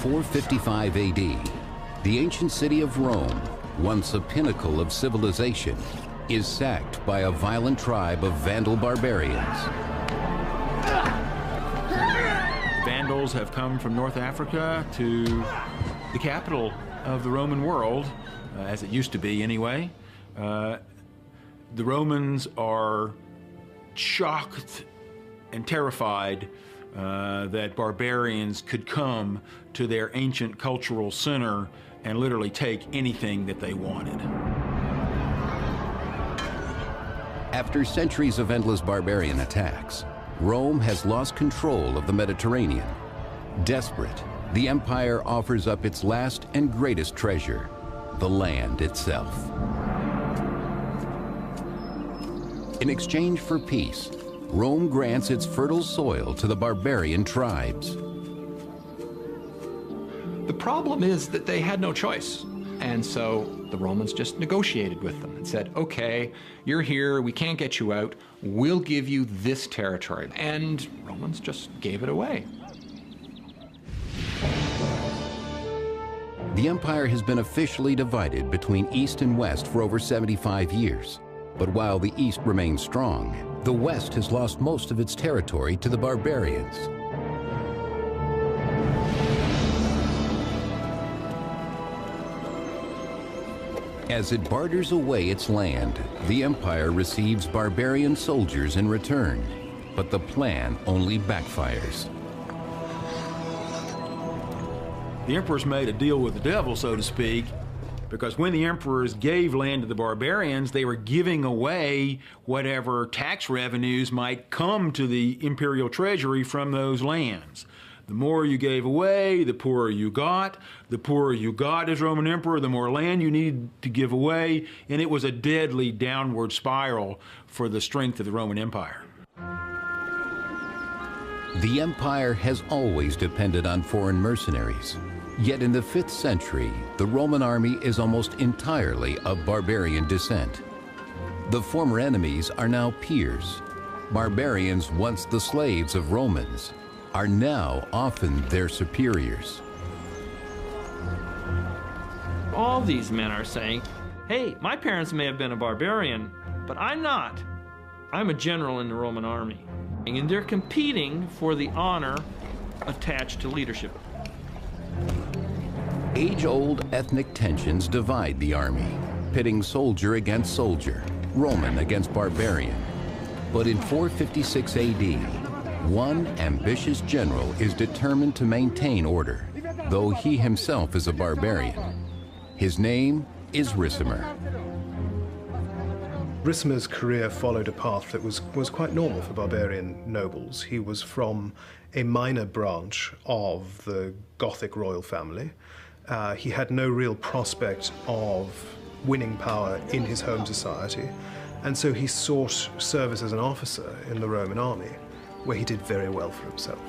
455 AD, the ancient city of Rome, once a pinnacle of civilization, is sacked by a violent tribe of Vandal barbarians. Vandals have come from North Africa to the capital of the Roman world, as it used to be anyway. The Romans are shocked and terrified that barbarians could come to their ancient cultural center and literally take anything that they wanted. After centuries of endless barbarian attacks, Rome has lost control of the Mediterranean. Desperate, the empire offers up its last and greatest treasure, the land itself. In exchange for peace, Rome grants its fertile soil to the barbarian tribes. The problem is that they had no choice. And so the Romans just negotiated with them and said, okay, you're here, we can't get you out, we'll give you this territory. And Romans just gave it away. The empire has been officially divided between East and West for over 75 years. But while the East remains strong, the West has lost most of its territory to the barbarians. As it barters away its land, the empire receives barbarian soldiers in return. But the plan only backfires. The emperors made a deal with the devil, so to speak, because when the emperors gave land to the barbarians, they were giving away whatever tax revenues might come to the imperial treasury from those lands. The more you gave away, the poorer you got. The poorer you got as Roman emperor, the more land you needed to give away, and it was a deadly downward spiral for the strength of the Roman Empire. The empire has always depended on foreign mercenaries. Yet in the 5th century, the Roman army is almost entirely of barbarian descent. The former enemies are now peers. Barbarians, once the slaves of Romans, are now often their superiors. All these men are saying, hey, my parents may have been a barbarian, but I'm not. I'm a general in the Roman army. And they're competing for the honor attached to leadership. Age-old ethnic tensions divide the army, pitting soldier against soldier, Roman against barbarian. But in 456 AD, one ambitious general is determined to maintain order, though he himself is a barbarian. His name is Ricimer. Ricimer's career followed a path that was quite normal for barbarian nobles. He was from a minor branch of the Gothic royal family. He had no real prospect of winning power in his home society, and so he sought service as an officer in the Roman army, where he did very well for himself.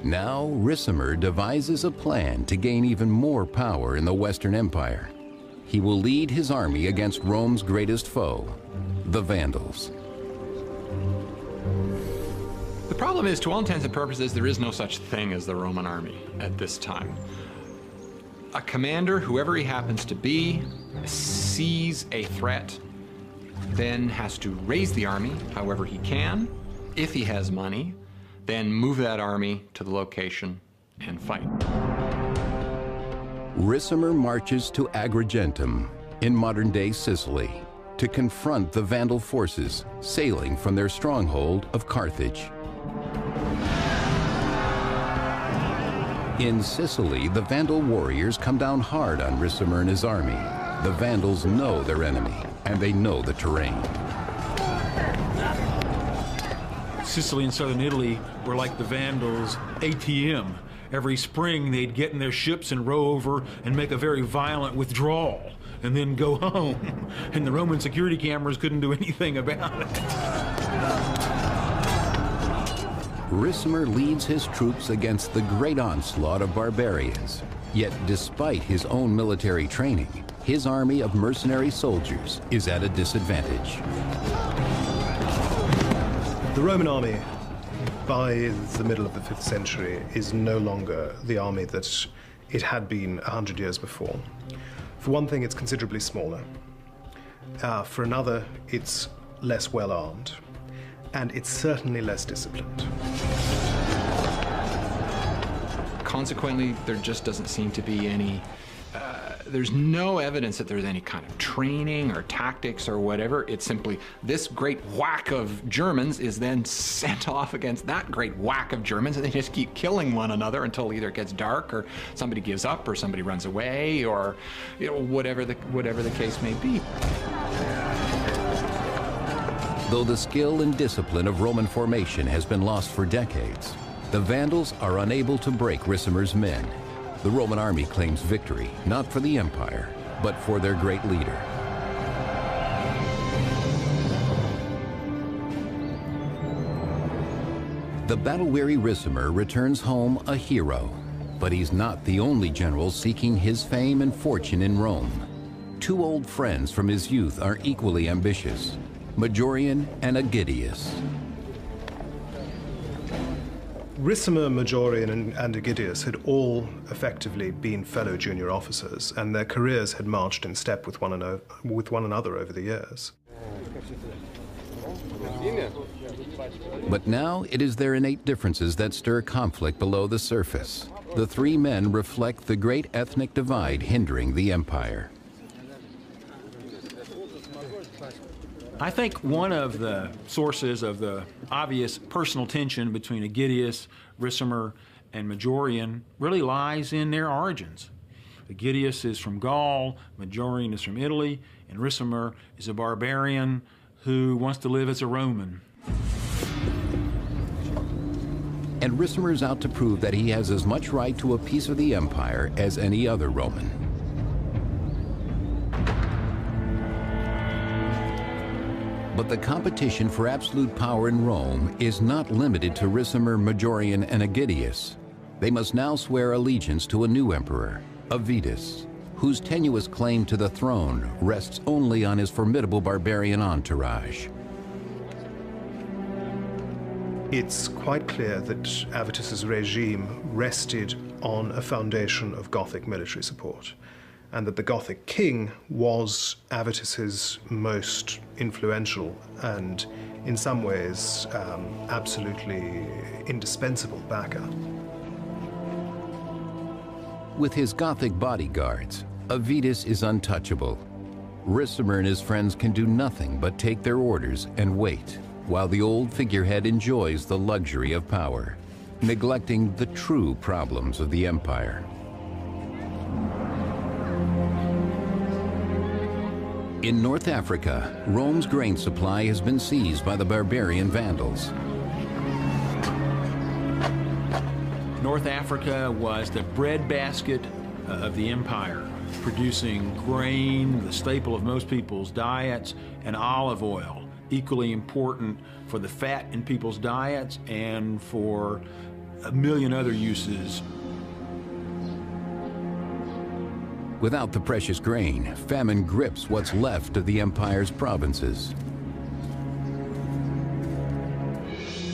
Now Ricimer devises a plan to gain even more power in the Western Empire. He will lead his army against Rome's greatest foe, the Vandals. The problem is, to all intents and purposes, there is no such thing as the Roman army at this time. A commander, whoever he happens to be, sees a threat, then has to raise the army however he can. If he has money, then move that army to the location and fight. Ricimer marches to Agrigentum in modern-day Sicily to confront the Vandal forces sailing from their stronghold of Carthage. In Sicily, the Vandal warriors come down hard on Ricimer and his army. The Vandals know their enemy, and they know the terrain. Sicily and southern Italy were like the Vandals' ATM. Every spring they'd get in their ships and row over and make a very violent withdrawal and then go home. And the Roman security cameras couldn't do anything about it. Ricimer leads his troops against the great onslaught of barbarians. Yet despite his own military training, his army of mercenary soldiers is at a disadvantage. The Roman army by the middle of the 5th century, is no longer the army that it had been 100 years before. For one thing, it's considerably smaller. For another, it's less well armed. And it's certainly less disciplined. Consequently, there just doesn't seem to be any, there's no evidence that there's any kind of training or tactics or whatever. It's simply this great whack of Germans is then sent off against that great whack of Germans, and they just keep killing one another until either it gets dark or somebody gives up or somebody runs away or, you know, whatever the case may be. Though the skill and discipline of Roman formation has been lost for decades, the Vandals are unable to break Ricimer's men. The Roman army claims victory, not for the empire, but for their great leader. The battle-weary Ricimer returns home a hero, but he's not the only general seeking his fame and fortune in Rome. Two old friends from his youth are equally ambitious, Majorian and Aegidius. Ricimer, Majorian, and Aegidius had all effectively been fellow junior officers, and their careers had marched in step with one another over the years. But now it is their innate differences that stir conflict below the surface. The three men reflect the great ethnic divide hindering the empire. I think one of the sources of the obvious personal tension between Aegidius, Ricimer, and Majorian really lies in their origins. Aegidius is from Gaul, Majorian is from Italy, and Ricimer is a barbarian who wants to live as a Roman. And Ricimer's out to prove that he has as much right to a piece of the empire as any other Roman. But the competition for absolute power in Rome is not limited to Ricimer, Majorian, and Aegidius. They must now swear allegiance to a new emperor, Avitus, whose tenuous claim to the throne rests only on his formidable barbarian entourage. It's quite clear that Avitus's regime rested on a foundation of Gothic military support, and that the Gothic king was Avitus's most influential and, in some ways, absolutely indispensable backer. With his Gothic bodyguards, Avitus is untouchable. Ricimer and his friends can do nothing but take their orders and wait, while the old figurehead enjoys the luxury of power, neglecting the true problems of the empire. In North Africa, Rome's grain supply has been seized by the barbarian Vandals. North Africa was the breadbasket of the empire, producing grain, the staple of most people's diets, and olive oil, equally important for the fat in people's diets and for a million other uses. Without the precious grain, famine grips what's left of the empire's provinces.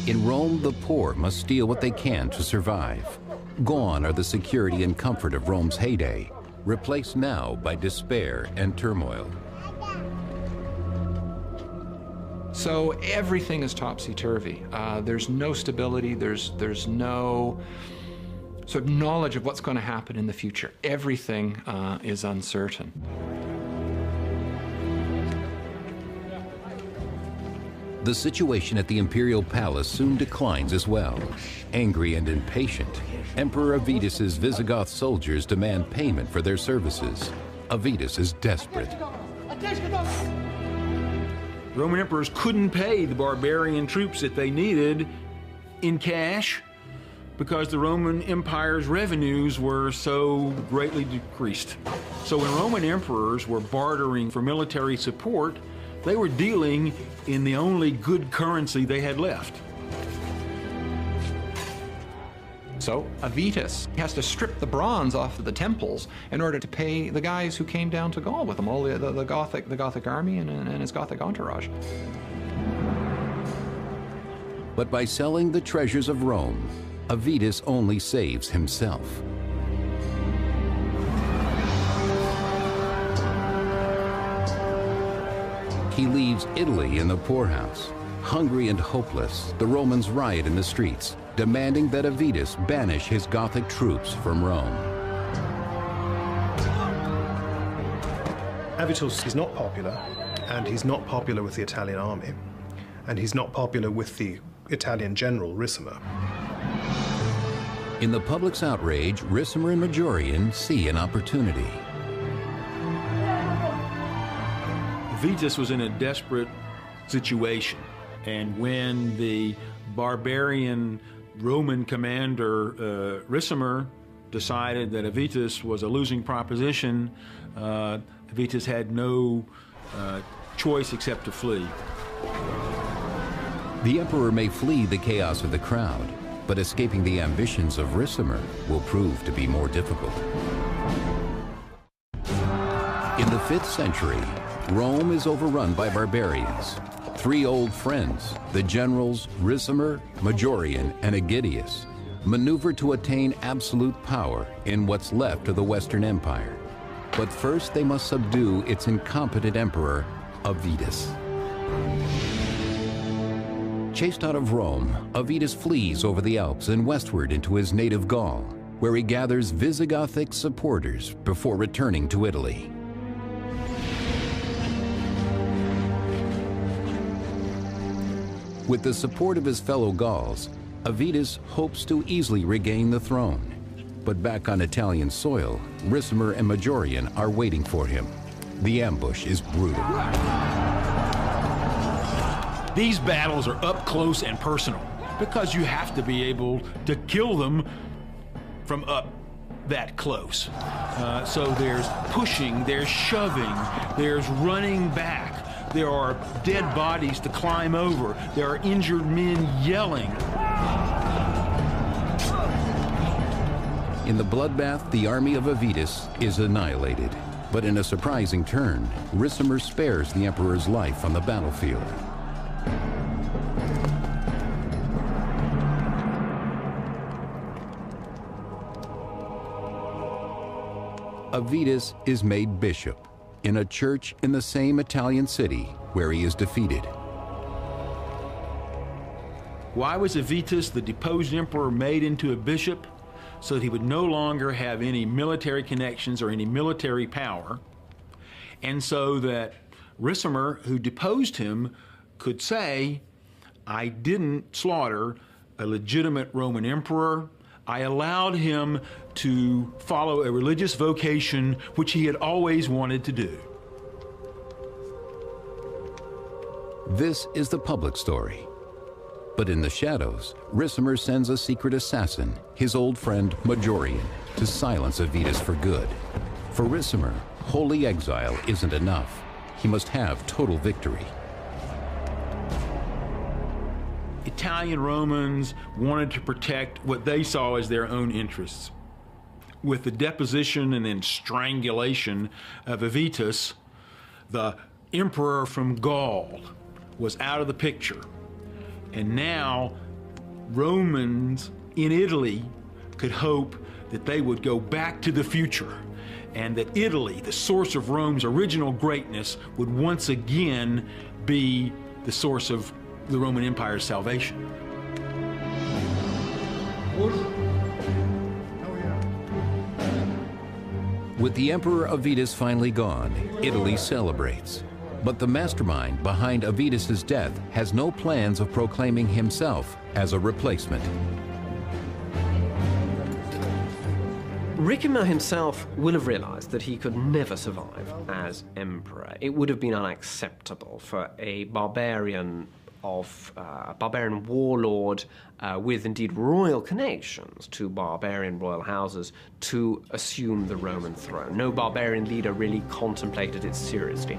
In Rome, the poor must steal what they can to survive. Gone are the security and comfort of Rome's heyday, replaced now by despair and turmoil. So everything is topsy-turvy. There's no stability, there's no sort of knowledge of what's going to happen in the future. Everything is uncertain. The situation at the imperial palace soon declines as well. Angry and impatient, Emperor Avitus's Visigoth soldiers demand payment for their services. Avitus is desperate. Roman emperors couldn't pay the barbarian troops that they needed in cash because the Roman Empire's revenues were so greatly decreased. So when Roman emperors were bartering for military support, they were dealing in the only good currency they had left. So Avitus has to strip the bronze off of the temples in order to pay the guys who came down to Gaul with him, all the Gothic army and his Gothic entourage. But by selling the treasures of Rome, Avitus only saves himself. He leaves Italy in the poorhouse. Hungry and hopeless, the Romans riot in the streets, demanding that Avitus banish his Gothic troops from Rome. Avitus is not popular, and he's not popular with the Italian army, and he's not popular with the Italian general, Ricimer. In the public's outrage, Ricimer and Majorian see an opportunity. Avitus was in a desperate situation, and when the barbarian Roman commander Ricimer decided that Avitus was a losing proposition, Avitus had no choice except to flee. The emperor may flee the chaos of the crowd, but escaping the ambitions of Ricimer will prove to be more difficult. In the 5th century, Rome is overrun by barbarians. 3 old friends, the generals Ricimer, Majorian, and Aegidius, maneuver to attain absolute power in what's left of the Western Empire. But first they must subdue its incompetent emperor, Avitus. Chased out of Rome, Avitus flees over the Alps and westward into his native Gaul, where he gathers Visigothic supporters before returning to Italy. With the support of his fellow Gauls, Avitus hopes to easily regain the throne. But back on Italian soil, Ricimer and Majorian are waiting for him. The ambush is brutal. These battles are up close and personal because you have to be able to kill them from up that close. So there's pushing, there's shoving, there's running back. There are dead bodies to climb over. There are injured men yelling. In the bloodbath, the army of Avitus is annihilated. But in a surprising turn, Ricimer spares the emperor's life on the battlefield. Avitus is made bishop in a church in the same Italian city where he is defeated. Why was Avitus, the deposed emperor, made into a bishop? So that he would no longer have any military connections or any military power, and so that Ricimer, who deposed him, could say, I didn't slaughter a legitimate Roman emperor. I allowed him to follow a religious vocation which he had always wanted to do. This is the public story. But in the shadows, Ricimer sends a secret assassin, his old friend Majorian, to silence Avitus for good. For Ricimer, holy exile isn't enough. He must have total victory. Italian Romans wanted to protect what they saw as their own interests. With the deposition and then strangulation of Avitus, the emperor from Gaul was out of the picture. And now Romans in Italy could hope that they would go back to the future and that Italy, the source of Rome's original greatness, would once again be the source of the Roman Empire's salvation. With the Emperor Avitus finally gone, Italy celebrates. But the mastermind behind Avitus's death has no plans of proclaiming himself as a replacement. Ricimer himself will have realized that he could never survive as emperor. It would have been unacceptable for a barbarian warlord with indeed royal connections to barbarian royal houses to assume the Roman throne. No barbarian leader really contemplated it seriously.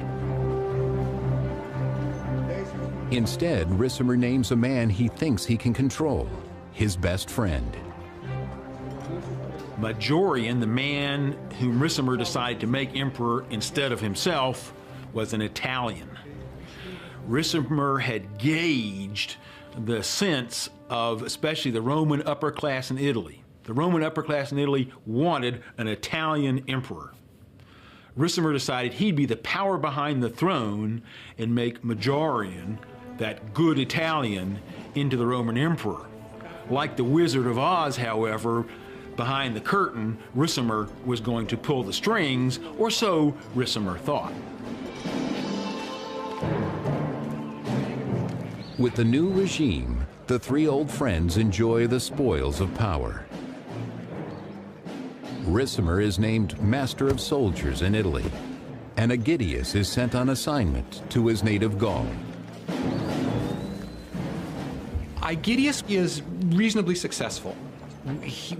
Instead, Ricimer names a man he thinks he can control, his best friend. Majorian, the man whom Ricimer decided to make emperor instead of himself, was an Italian. Ricimer had gauged the sense of especially the Roman upper class in Italy. The Roman upper class in Italy wanted an Italian emperor. Ricimer decided he'd be the power behind the throne and make Majorian, that good Italian, into the Roman emperor. Like the Wizard of Oz, however, behind the curtain, Ricimer was going to pull the strings, or so Ricimer thought. With the new regime, the three old friends enjoy the spoils of power. Ricimer is named Master of Soldiers in Italy, and Aegidius is sent on assignment to his native Gaul. Aegidius is reasonably successful.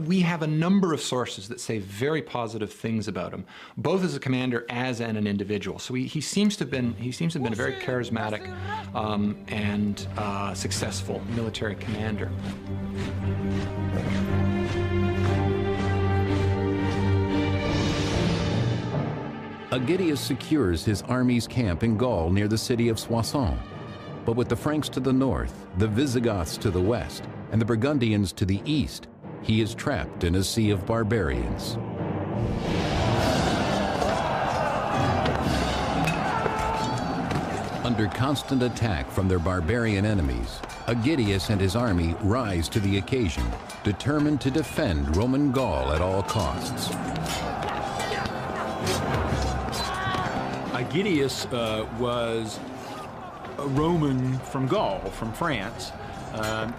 We have a number of sources that say very positive things about him, both as a commander as an individual. So he seems to have been a very charismatic and successful military commander. Aegidius secures his army's camp in Gaul near the city of Soissons. But with the Franks to the north, the Visigoths to the west, and the Burgundians to the east, he is trapped in a sea of barbarians. Under constant attack from their barbarian enemies, Aegidius and his army rise to the occasion, determined to defend Roman Gaul at all costs. Aegidius was a Roman from Gaul, from France,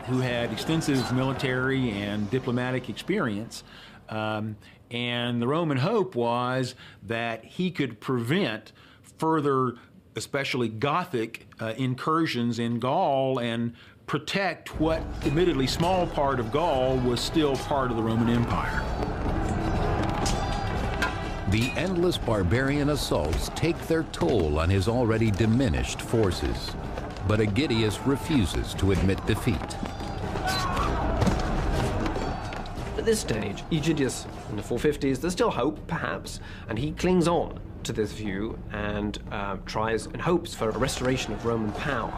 who had extensive military and diplomatic experience. And the Roman hope was that he could prevent further, especially Gothic, incursions in Gaul and protect what, admittedly small part of Gaul, was still part of the Roman Empire. The endless barbarian assaults take their toll on his already diminished forces, but Aegidius refuses to admit defeat. At this stage, Aegidius, in the 450s, there's still hope, perhaps, and he clings on to this view and tries and hopes for a restoration of Roman power.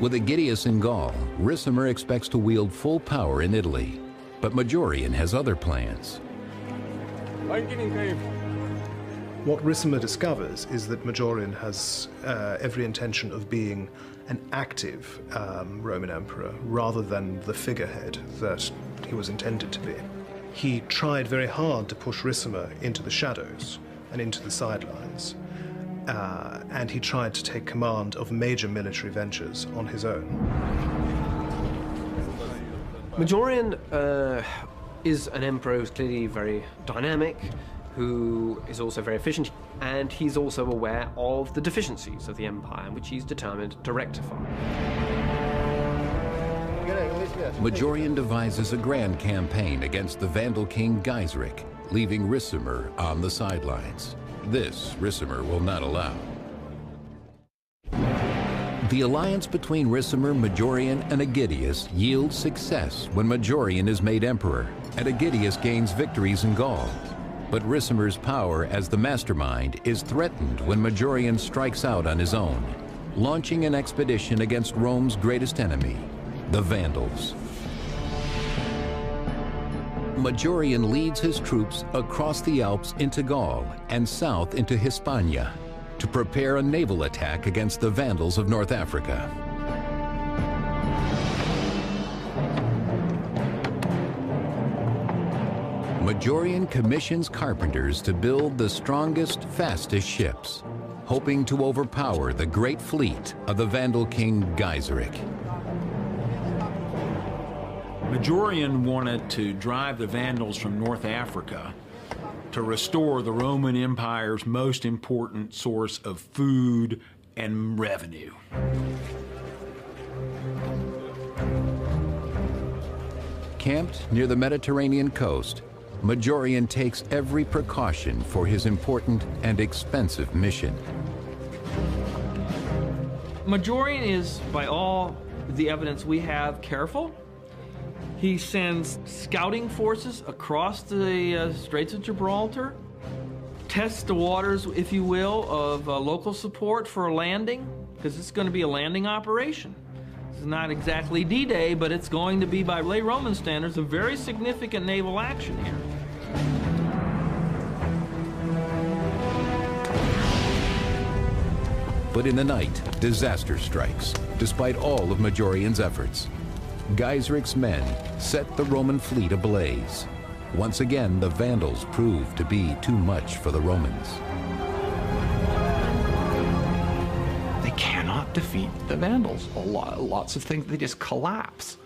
With Aegidius in Gaul, Ricimer expects to wield full power in Italy, but Majorian has other plans. What Ricimer discovers is that Majorian has every intention of being an active Roman emperor rather than the figurehead that he was intended to be. He tried very hard to push Ricimer into the shadows and into the sidelines, and he tried to take command of major military ventures on his own. Majorian is an emperor who's clearly very dynamic, who is also very efficient, and he's also aware of the deficiencies of the empire, which he's determined to rectify. Majorian devises a grand campaign against the Vandal king Gaiseric, leaving Ricimer on the sidelines. This Ricimer will not allow. The alliance between Ricimer, Majorian, and Aegidius yields success when Majorian is made emperor, and Aegidius gains victories in Gaul. But Ricimer's power as the mastermind is threatened when Majorian strikes out on his own, launching an expedition against Rome's greatest enemy, the Vandals. Majorian leads his troops across the Alps into Gaul and south into Hispania to prepare a naval attack against the Vandals of North Africa. Majorian commissions carpenters to build the strongest, fastest ships, hoping to overpower the great fleet of the Vandal king Gaiseric. Majorian wanted to drive the Vandals from North Africa to restore the Roman Empire's most important source of food and revenue. Camped near the Mediterranean coast, Majorian takes every precaution for his important and expensive mission. Majorian is, by all the evidence we have, careful. He sends scouting forces across the Straits of Gibraltar, test the waters, if you will, of local support for a landing, because it's going to be a landing operation. It's not exactly D-Day, but it's going to be, by late Roman standards, a very significant naval action here. But in the night, disaster strikes, despite all of Majorian's efforts. Geiseric's men set the Roman fleet ablaze. Once again, the Vandals proved to be too much for the Romans. They cannot defeat the Vandals. Lots of things, they just collapse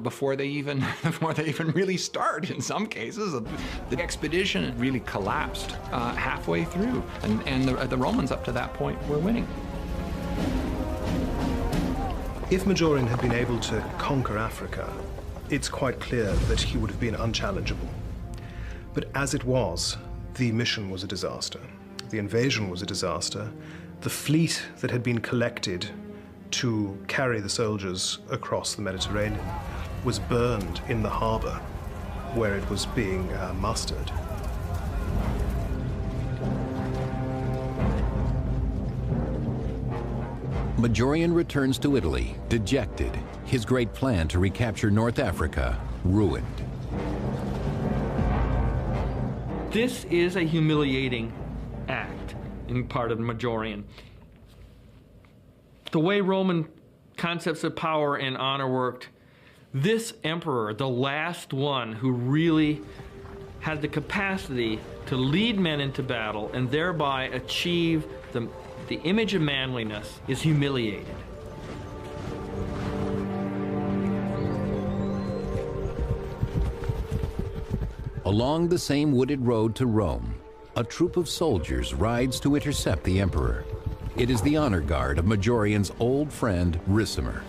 before they even really start. In some cases, the expedition really collapsed halfway through, and the Romans up to that point were winning. If Majorian had been able to conquer Africa, it's quite clear that he would have been unchallengeable. But as it was, the mission was a disaster. The invasion was a disaster. The fleet that had been collected to carry the soldiers across the Mediterranean was burned in the harbor where it was being mustered. Majorian returns to Italy, dejected, his great plan to recapture North Africa ruined. This is a humiliating act in part of Majorian. The way Roman concepts of power and honor worked, this emperor, the last one who really had the capacity to lead men into battle and thereby achieve the image of manliness, is humiliated. Along the same wooded road to Rome, a troop of soldiers rides to intercept the emperor. It is the honor guard of Majorian's old friend, Ricimer.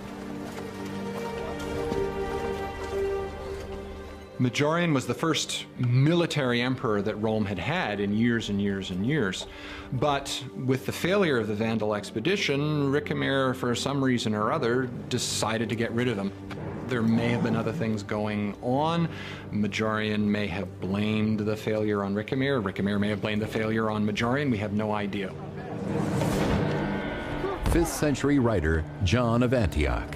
Majorian was the first military emperor that Rome had had in years and years and years. But with the failure of the Vandal expedition, Ricimer, for some reason or other, decided to get rid of him. There may have been other things going on. Majorian may have blamed the failure on Ricimer. Ricimer may have blamed the failure on Majorian. We have no idea. 5th century writer John of Antioch.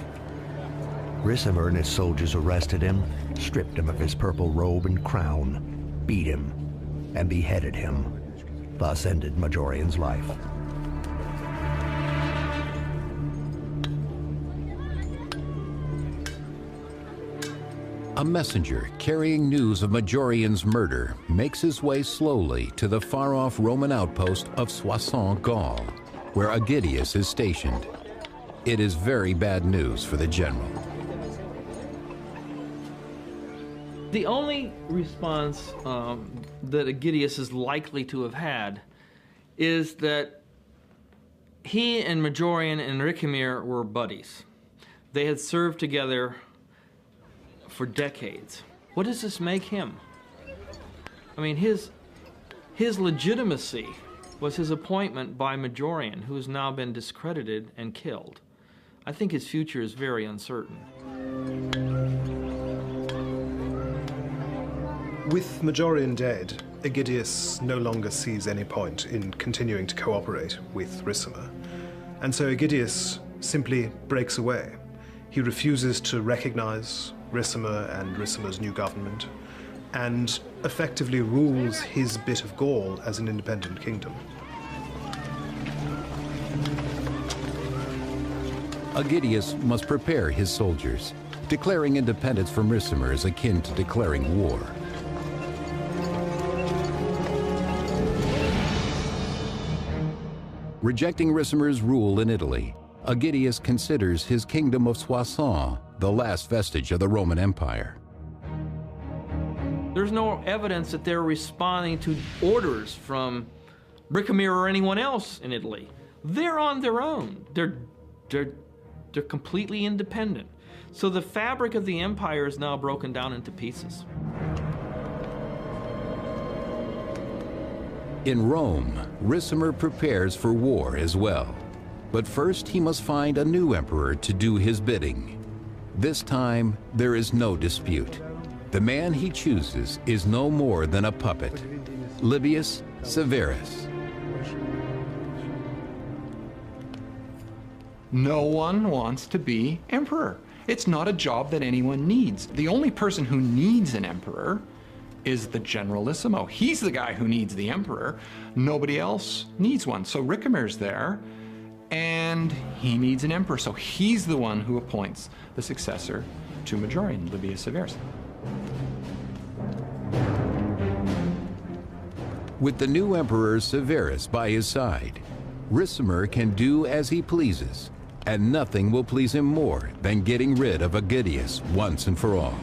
Ricimer and his soldiers arrested him, stripped him of his purple robe and crown, beat him, and beheaded him. Thus ended Majorian's life. A messenger carrying news of Majorian's murder makes his way slowly to the far-off Roman outpost of Soissons, Gaul, where Aegidius is stationed. It is very bad news for the general. The only response that Aegidius is likely to have had is that he and Majorian and Ricimer were buddies. They had served together for decades. What does this make him? I mean, his legitimacy was his appointment by Majorian, who has now been discredited and killed. I think his future is very uncertain. With Majorian dead, Aegidius no longer sees any point in continuing to cooperate with Ricimer. And so Aegidius simply breaks away. He refuses to recognize Ricimer and Ricimer's new government, and effectively rules his bit of Gaul as an independent kingdom. Aegidius must prepare his soldiers. Declaring independence from Ricimer is akin to declaring war. Rejecting Ricimer's rule in Italy, Aegidius considers his kingdom of Soissons the last vestige of the Roman Empire. There's no evidence that they're responding to orders from Ricimer or anyone else in Italy. They're on their own. They're completely independent. So the fabric of the empire is now broken down into pieces. In Rome, Ricimer prepares for war as well. But first he must find a new emperor to do his bidding. This time, there is no dispute. The man he chooses is no more than a puppet. Livius Severus. No one wants to be emperor. It's not a job that anyone needs. The only person who needs an emperor is the generalissimo. He's the guy who needs the emperor. Nobody else needs one. So Ricimer's there, and he needs an emperor. So he's the one who appoints the successor to Majorian, Livius Severus. With the new emperor Severus by his side, Ricimer can do as he pleases, and nothing will please him more than getting rid of Aegidius once and for all.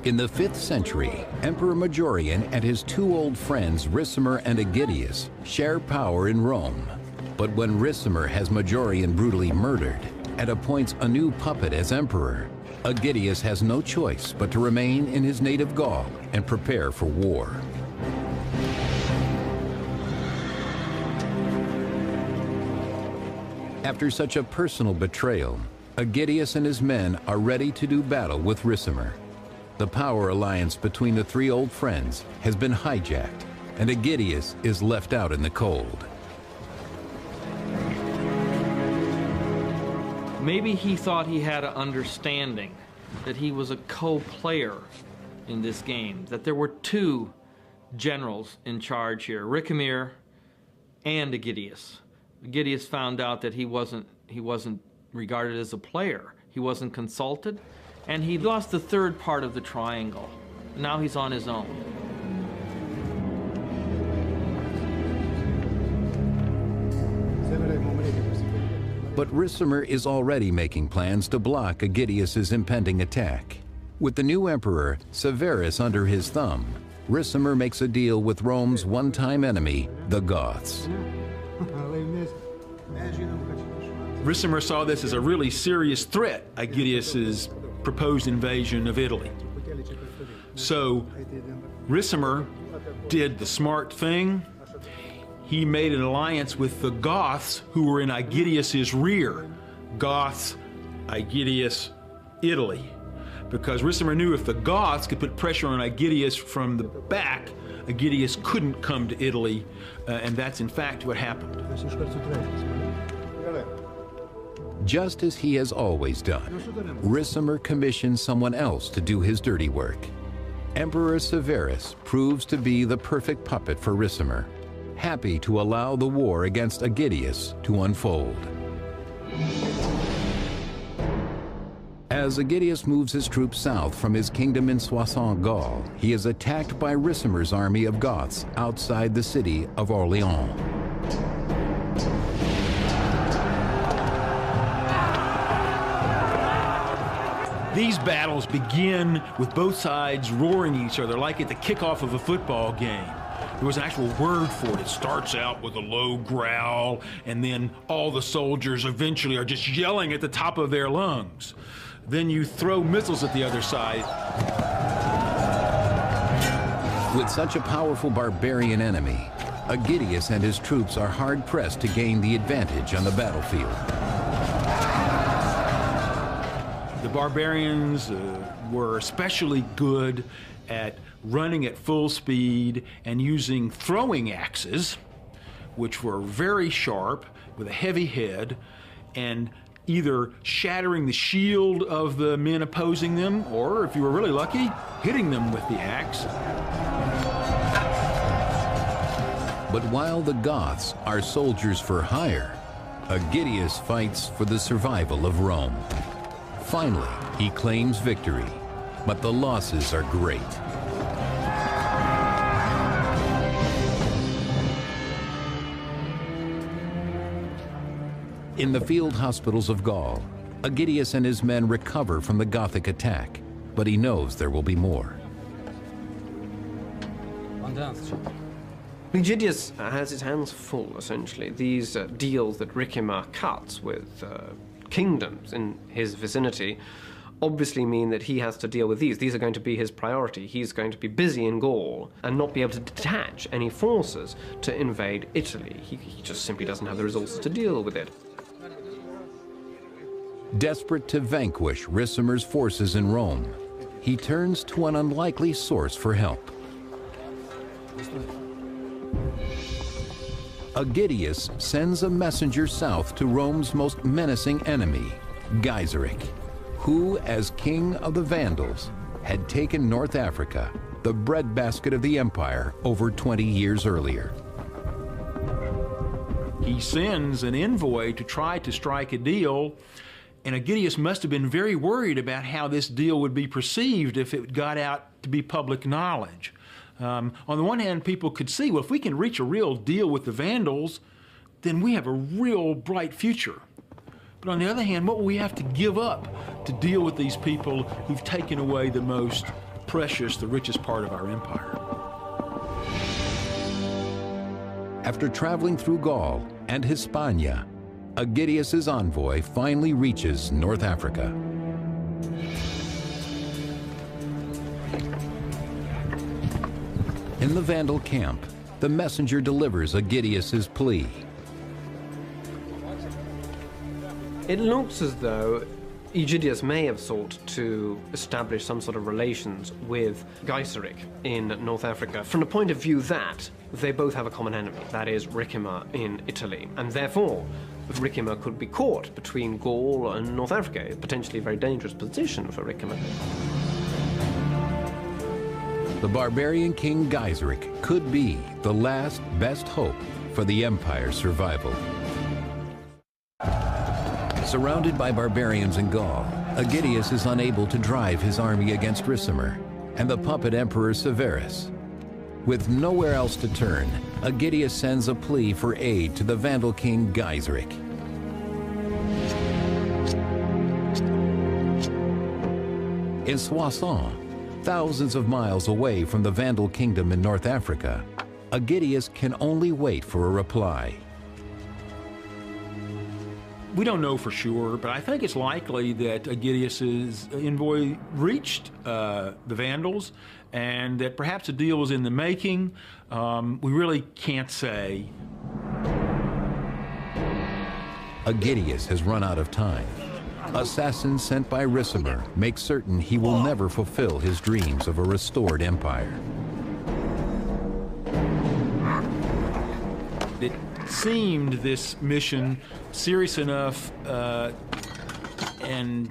In the 5th century, Emperor Majorian and his two old friends Ricimer and Aegidius share power in Rome. But when Ricimer has Majorian brutally murdered and appoints a new puppet as emperor, Aegidius has no choice but to remain in his native Gaul and prepare for war. After such a personal betrayal, Aegidius and his men are ready to do battle with Ricimer. The power alliance between the three old friends has been hijacked, and Aegidius is left out in the cold. Maybe he thought he had an understanding that he was a co-player in this game, that there were two generals in charge here, Ricimer and Aegidius. Aegidius found out that he wasn't regarded as a player. He wasn't consulted, and he lost the third part of the triangle. Now he's on his own. But Ricimer is already making plans to block Aegidius's impending attack. With the new emperor, Severus, under his thumb, Ricimer makes a deal with Rome's one-time enemy, the Goths. Ricimer saw this as a really serious threat, Aegidius's proposed invasion of Italy. So Ricimer did the smart thing. He made an alliance with the Goths, who were in Aegidius's rear. Goths, Aegidius, Italy. Because Ricimer knew if the Goths could put pressure on Aegidius from the back, Aegidius couldn't come to Italy, and that's in fact what happened. Just as he has always done, Ricimer commissions someone else to do his dirty work. Emperor Severus proves to be the perfect puppet for Ricimer, happy to allow the war against Aegidius to unfold. As Aegidius moves his troops south from his kingdom in Soissons, Gaul, he is attacked by Ricimer's army of Goths outside the city of Orléans. These battles begin with both sides roaring each other like at the kickoff of a football game. There was an actual word for it. It starts out with a low growl, and then all the soldiers eventually are just yelling at the top of their lungs. Then you throw missiles at the other side. With such a powerful barbarian enemy, Aegidius and his troops are hard-pressed to gain the advantage on the battlefield. The barbarians were especially good at running at full speed and using throwing axes, which were very sharp with a heavy head, and either shattering the shield of the men opposing them, or if you were really lucky, hitting them with the axe. But while the Goths are soldiers for hire, Aegidius fights for the survival of Rome. Finally, he claims victory, but the losses are great. In the field hospitals of Gaul, Aegidius and his men recover from the Gothic attack, but he knows there will be more. Aegidius has his hands full, essentially. These deals that Ricimer cuts with kingdoms in his vicinity obviously mean that he has to deal with these. These are going to be his priority. He's going to be busy in Gaul and not be able to detach any forces to invade Italy. He just simply doesn't have the resources to deal with it. Desperate to vanquish Ricimer's forces in Rome, he turns to an unlikely source for help. Aegidius sends a messenger south to Rome's most menacing enemy, Gaiseric, who, as king of the Vandals, had taken North Africa, the breadbasket of the empire, over 20 years earlier. He sends an envoy to try to strike a deal, and Aegidius must have been very worried about how this deal would be perceived if it got out to be public knowledge. On the one hand, people could see, well, if we can reach a real deal with the Vandals, then we have a real bright future. But on the other hand, what will we have to give up to deal with these people who've taken away the most precious, the richest part of our empire? After traveling through Gaul and Hispania, Aegidius's envoy finally reaches North Africa. In the Vandal camp, the messenger delivers Aegidius's plea. It looks as though Aegidius may have sought to establish some sort of relations with Gaiseric in North Africa from the point of view that they both have a common enemy, that is Ricimer in Italy, and therefore Ricimer could be caught between Gaul and North Africa, a potentially very dangerous position for Ricimer. The barbarian king Gaiseric could be the last best hope for the empire's survival. Surrounded by barbarians in Gaul, Aegidius is unable to drive his army against Ricimer and the puppet emperor Severus. With nowhere else to turn, Aegidius sends a plea for aid to the Vandal king Gaiseric. In Soissons, thousands of miles away from the Vandal kingdom in North Africa, Aegidius can only wait for a reply. We don't know for sure, but I think it's likely that Aegidius's envoy reached the Vandals and that perhaps a deal was in the making. We really can't say. Aegidius has run out of time. Assassins sent by Ricimer make certain he will never fulfill his dreams of a restored empire. It seemed this mission serious enough and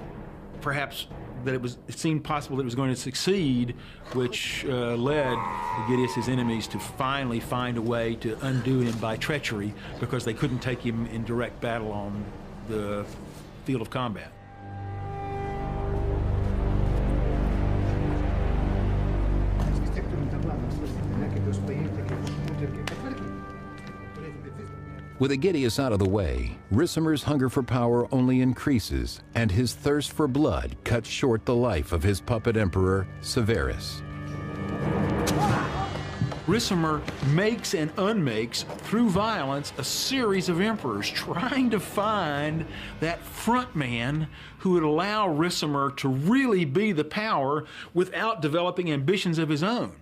perhaps that it seemed possible that it was going to succeed, which led Aegidius's enemies to finally find a way to undo him by treachery because they couldn't take him in direct battle on the field of combat. With Aegidius out of the way, Ricimer's hunger for power only increases, and his thirst for blood cuts short the life of his puppet emperor, Severus. Ricimer makes and unmakes, through violence, a series of emperors, trying to find that front man who would allow Ricimer to really be the power without developing ambitions of his own.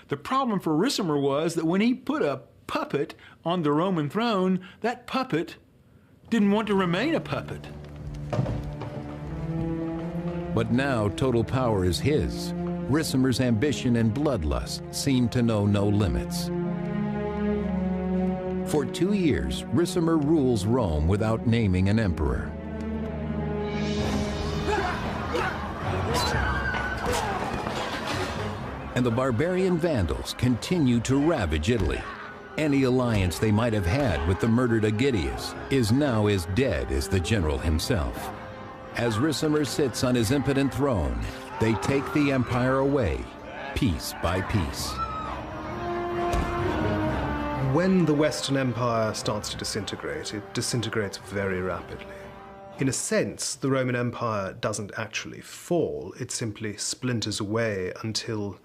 The problem for Ricimer was that when he put a puppet on the Roman throne, that puppet didn't want to remain a puppet. But now total power is his. Ricimer's ambition and bloodlust seem to know no limits. For 2 years, Ricimer rules Rome without naming an emperor. And the barbarian Vandals continue to ravage Italy. Any alliance they might have had with the murdered Aegidius is now as dead as the general himself. As Ricimer sits on his impotent throne, they take the empire away, piece by piece. When the Western Empire starts to disintegrate, it disintegrates very rapidly. In a sense, the Roman Empire doesn't actually fall, it simply splinters away until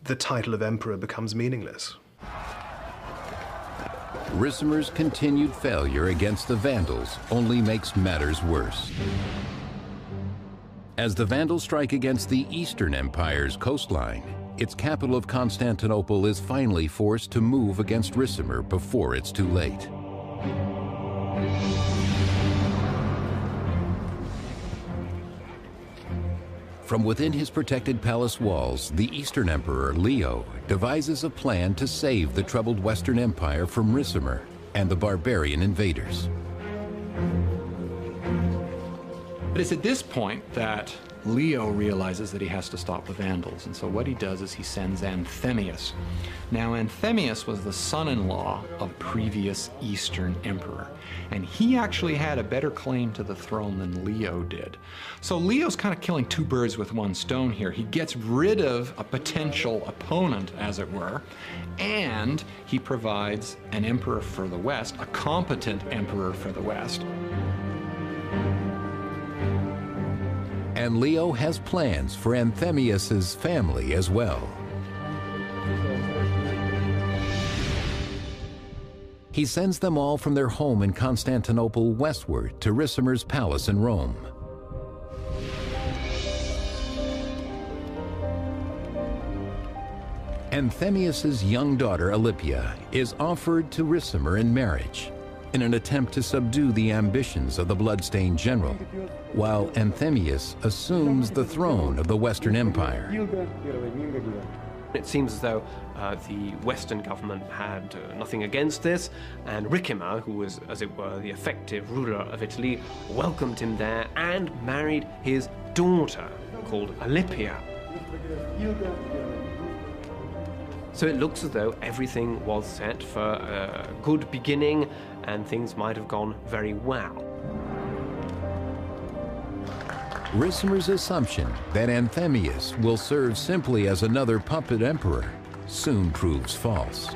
the title of emperor becomes meaningless. Ricimer's continued failure against the Vandals only makes matters worse. As the Vandals strike against the Eastern Empire's coastline, its capital of Constantinople is finally forced to move against Ricimer before it's too late. From within his protected palace walls, the Eastern Emperor Leo devises a plan to save the troubled Western Empire from Ricimer and the barbarian invaders. But it's at this point that Leo realizes that he has to stop the Vandals, and so what he does is he sends Anthemius. Now, Anthemius was the son-in-law of a previous Eastern emperor, and he actually had a better claim to the throne than Leo did. So Leo's kind of killing two birds with one stone here. He gets rid of a potential opponent, as it were, and he provides an emperor for the West, a competent emperor for the West. And Leo has plans for Anthemius's family as well. He sends them all from their home in Constantinople westward to Ricimer's palace in Rome. Anthemius's young daughter Alypia is offered to Ricimer in marriage, in an attempt to subdue the ambitions of the bloodstained general, while Anthemius assumes the throne of the Western Empire. It seems as though the Western government had nothing against this, and Ricimer, who was, as it were, the effective ruler of Italy, welcomed him there and married his daughter, called Alypia. So it looks as though everything was set for a good beginning, and things might have gone very well. Ricimer's assumption that Anthemius will serve simply as another puppet emperor soon proves false.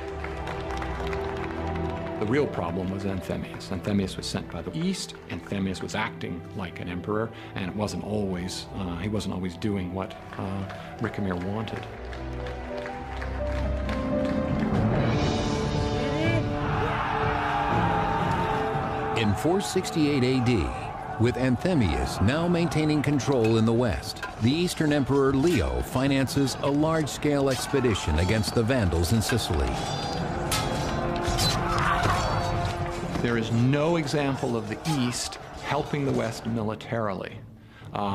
The real problem was Anthemius. Anthemius was sent by the East. Anthemius was acting like an emperor, and it wasn't always, he wasn't always doing what Ricimer wanted. In 468 AD, with Anthemius now maintaining control in the west, the Eastern Emperor Leo finances a large-scale expedition against the Vandals in Sicily. There is no example of the East helping the West militarily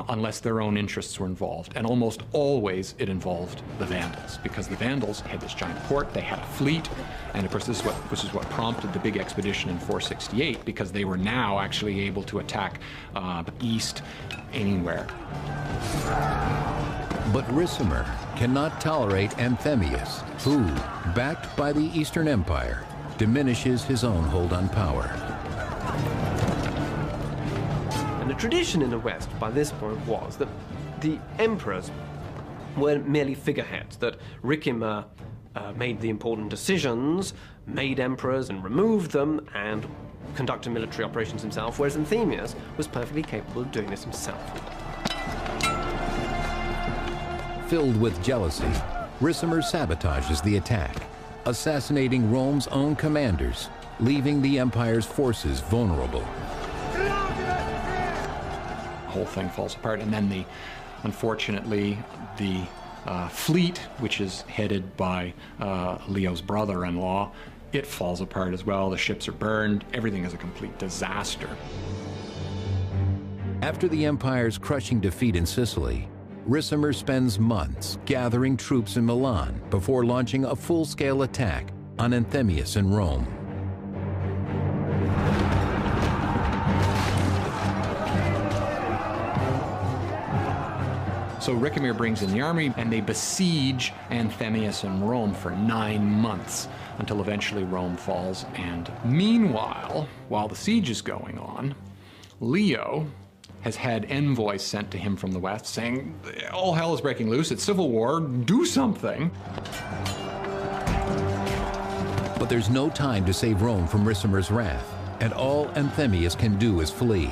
unless their own interests were involved. And almost always it involved the Vandals, because the Vandals had this giant port, they had a fleet, and of course this is what prompted the big expedition in 468, because they were now actually able to attack the East anywhere. But Ricimer cannot tolerate Anthemius, who, backed by the Eastern Empire, diminishes his own hold on power. And the tradition in the West by this point was that the emperors were merely figureheads, that Ricimer made the important decisions, made emperors and removed them, and conducted military operations himself, whereas Anthemius was perfectly capable of doing this himself. Filled with jealousy, Ricimer sabotages the attack, assassinating Rome's own commanders, leaving the empire's forces vulnerable. The whole thing falls apart, and then unfortunately, the fleet, which is headed by Leo's brother-in-law, it falls apart as well. The ships are burned. Everything is a complete disaster. After the empire's crushing defeat in Sicily, Ricimer spends months gathering troops in Milan before launching a full-scale attack on Anthemius in Rome. So Ricimer brings in the army, and they besiege Anthemius in Rome for 9 months, until eventually Rome falls. And meanwhile, while the siege is going on, Leo has had envoys sent to him from the west saying, all hell is breaking loose, it's civil war, do something. But there's no time to save Rome from Ricimer's wrath, and all Anthemius can do is flee.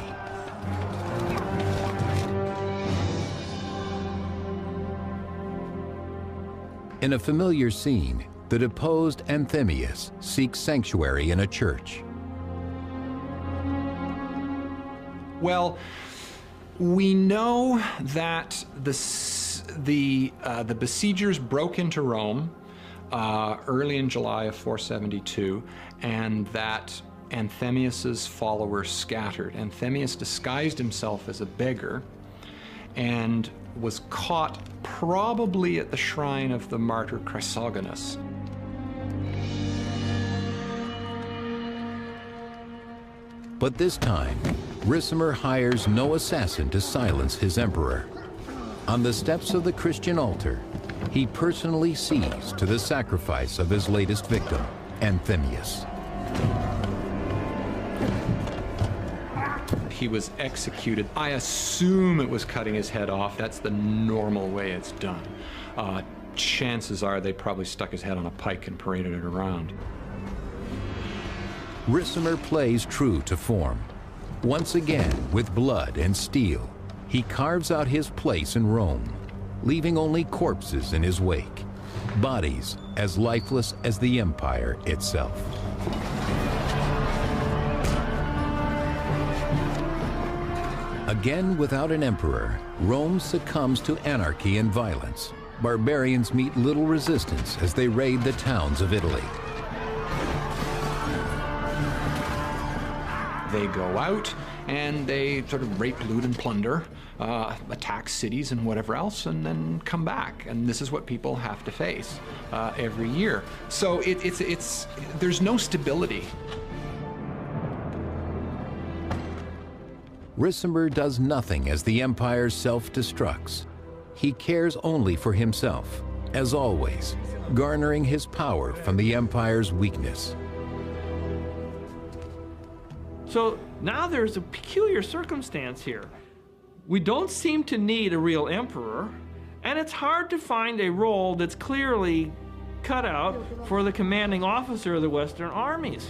In a familiar scene, the deposed Anthemius seeks sanctuary in a church. Well, we know that the besiegers broke into Rome early in July of 472, and that Anthemius's followers scattered. Anthemius disguised himself as a beggar and was caught probably at the shrine of the martyr Chrysogonus. But this time, Ricimer hires no assassin to silence his emperor. On the steps of the Christian altar, he personally sees to the sacrifice of his latest victim, Anthemius. He was executed. I assume it was cutting his head off. That's the normal way it's done. Chances are they probably stuck his head on a pike and paraded it around. Ricimer plays true to form. Once again, with blood and steel, he carves out his place in Rome, leaving only corpses in his wake, bodies as lifeless as the empire itself. Again, without an emperor, Rome succumbs to anarchy and violence. Barbarians meet little resistance as they raid the towns of Italy. They go out and they sort of rape, loot, and plunder, attack cities and whatever else, and then come back. And this is what people have to face every year. So there's no stability. Ricimer does nothing as the empire self-destructs. He cares only for himself, as always, garnering his power from the empire's weakness. So now there's a peculiar circumstance here. We don't seem to need a real emperor, and it's hard to find a role that's clearly cut out for the commanding officer of the Western armies.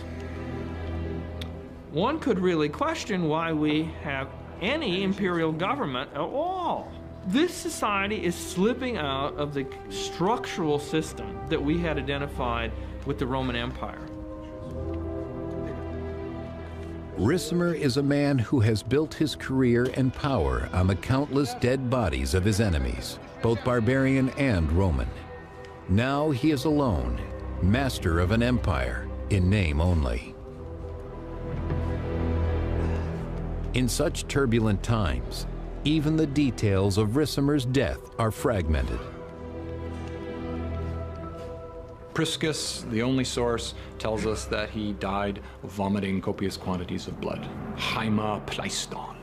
One could really question why we have any imperial government at all. This society is slipping out of the structural system that we had identified with the Roman Empire. Ricimer is a man who has built his career and power on the countless dead bodies of his enemies, both barbarian and Roman. Now he is alone, master of an empire in name only. In such turbulent times, even the details of Ricimer's death are fragmented. Priscus, the only source, tells us that he died vomiting copious quantities of blood. Haima pleiston.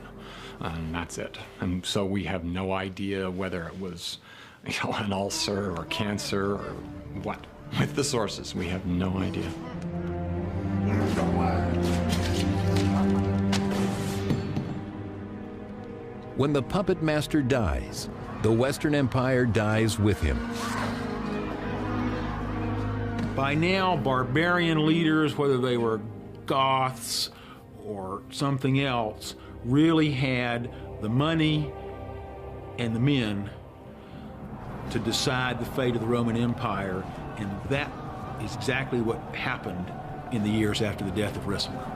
And that's it. And so we have no idea whether it was, an ulcer or cancer or what. With the sources, we have no idea. When the puppet master dies, the Western Empire dies with him. By now, barbarian leaders, whether they were Goths or something else, really had the money and the men to decide the fate of the Roman Empire, and that is exactly what happened in the years after the death of Ricimer.